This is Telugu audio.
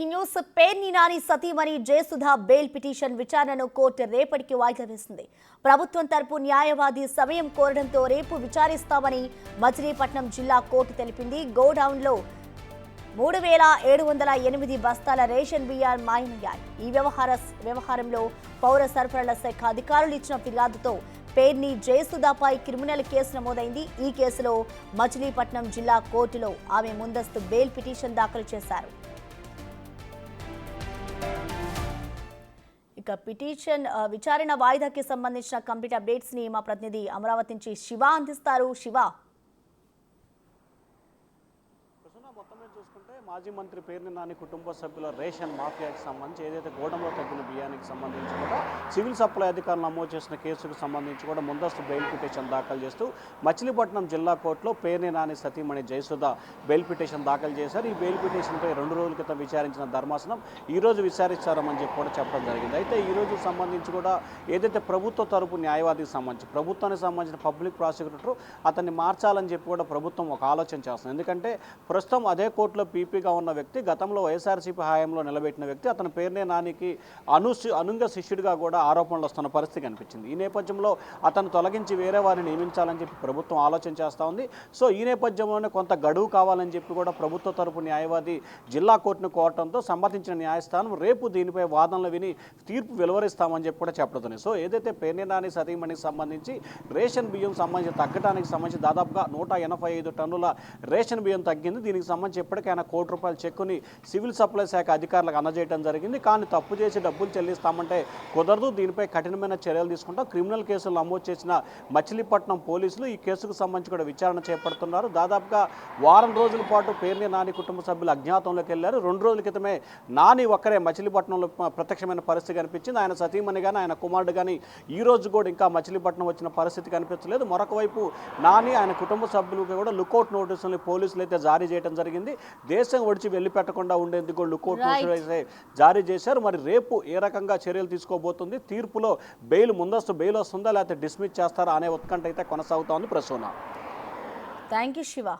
ఈ న్యూస్ పేర్ని నాని సతీమణి జయసుధా బెయిల్ పిటిషన్ విచారణను కోర్టు రేపటికి వాయిదా వేసింది. ప్రభుత్వం తరపు న్యాయవాది సమయం కోరడంతో రేపు విచారిస్తామని మచిలీపట్నం జిల్లా కోర్టు తెలిపింది. గోడౌన్లో 3708 బస్తాల రేషన్ బియ్యం మాయమయ్యాయి. ఈ వ్యవహారంలో పౌర సరఫరాల శాఖ అధికారులు ఇచ్చిన ఫిర్యాదుతో పేర్ని జయసుధాపై క్రిమినల్ కేసు నమోదైంది. ఈ కేసులో మచిలీపట్నం జిల్లా కోర్టులో ఆమె ముందస్తు బెయిల్ పిటిషన్ దాఖలు చేశారు. ఇక పిటిషన్ విచారణ వాయిదాకి సంబంధించిన కంప్లీట్ అప్డేట్స్ ని మా ప్రతినిధి అమరావతి నుంచి శివ అందిస్తారు. శివ, చూసుకుంటే మాజీ మంత్రి పేర్ని నాని కుటుంబ సభ్యుల రేషన్ మాఫియాకి సంబంధించి ఏదైతే గోడంలో తగ్గిన బియ్యానికి సంబంధించి కూడా సివిల్ సప్లై అధికారులు నమోదు చేసిన కేసుకు సంబంధించి కూడా ముందస్తు బెయిల్ పిటిషన్ దాఖలు చేస్తూ మచిలీపట్నం జిల్లా కోర్టులో పేర్ని నాని సతీమణి జయసుధ బెయిల్ పిటిషన్ దాఖలు చేశారు. ఈ బెయిల్ పిటిషన్పై 2 రోజుల క్రితం విచారించిన ధర్మాసనం ఈ రోజు విచారిస్తారని చెప్పి కూడా చెప్పడం జరిగింది. అయితే ఈ రోజు సంబంధించి కూడా ఏదైతే ప్రభుత్వ తరపు న్యాయవాదికి సంబంధించి ప్రభుత్వానికి సంబంధించిన పబ్లిక్ ప్రాసిక్యూటర్ అతన్ని మార్చాలని చెప్పి కూడా ప్రభుత్వం ఒక ఆలోచన చేస్తుంది. ఎందుకంటే ప్రస్తుతం అదే కోర్టులో పీపీగా ఉన్న వ్యక్తి గతంలో వైఎస్ఆర్సీపీ హయాంలో నిలబెట్టిన వ్యక్తి అతని పేర్నే నానికి అనుంగ శిష్యుడిగా కూడా ఆరోపణలు వస్తున్న పరిస్థితి కనిపించింది. ఈ నేపథ్యంలో అతను తొలగించి వేరే వారిని నియమించాలని చెప్పి ప్రభుత్వం ఆలోచన చేస్తూ ఉంది. సో ఈ నేపథ్యంలోనే కొంత గడువు కావాలని చెప్పి కూడా ప్రభుత్వ తరపు న్యాయవాది జిల్లా కోర్టును కోరటంతో సంబంధించిన న్యాయస్థానం రేపు దీనిపై వాదనలు విని తీర్పు వెలువరిస్తామని చెప్పి కూడా చెప్పడుతుంది. సో ఏదైతే పేర్ని నాని సతీమణికి సంబంధించి రేషన్ బియ్యం సంబంధించి తగ్గడానికి సంబంధించి దాదాపుగా 185 టన్నుల రేషన్ బియ్యం తగ్గింది. దీనికి సంబంధించి ఎప్పటికైనా ₹1 చెక్కుని సివిల్ సప్లై శాఖ అధికారులకు అందజేయడం జరిగింది. కానీ తప్పు చేసి డబ్బులు చెల్లిస్తామంటే కుదరదు, దీనిపై కఠినమైన చర్యలు తీసుకుంటాం. క్రిమినల్ కేసులు నమోదు చేసిన మచిలీపట్నం పోలీసులు ఈ కేసుకు సంబంధించి కూడా విచారణ చేపడుతున్నారు. దాదాపుగా వారం రోజుల పాటు పేర్ని నాని కుటుంబ సభ్యులు అజ్ఞాతంలోకి వెళ్లారు. 2 రోజుల క్రితమే నాని ఒక్కరే మచిలీపట్నంలో ప్రత్యక్షమైన పరిస్థితి కనిపించింది. ఆయన సతీమణి కానీ ఆయన కుమారుడు కానీ ఈ రోజు కూడా ఇంకా మచిలీపట్నం వచ్చిన పరిస్థితి కనిపించలేదు. మరొక వైపు నాని ఆయన కుటుంబ సభ్యులకు కూడా లుకౌట్ నోటీసులు పోలీసులు అయితే జారీ చేయడం జరిగింది. దేశం ఒడిచి వెళ్ళి పెట్టకుండా ఉండేందుకు కూడా లుకౌట్ నోటీసులు జారీ చేశారు. మరి రేపు ఏ రకంగా చర్యలు తీసుకోబోతుంది, తీర్పులో ముందస్తు బెయిల్ వస్తుందా లేకపోతే డిస్మిస్ చేస్తారా అనే ఉత్కంఠ అయితే కొనసాగుతోంది. ప్రసూన. Thank you Shiva.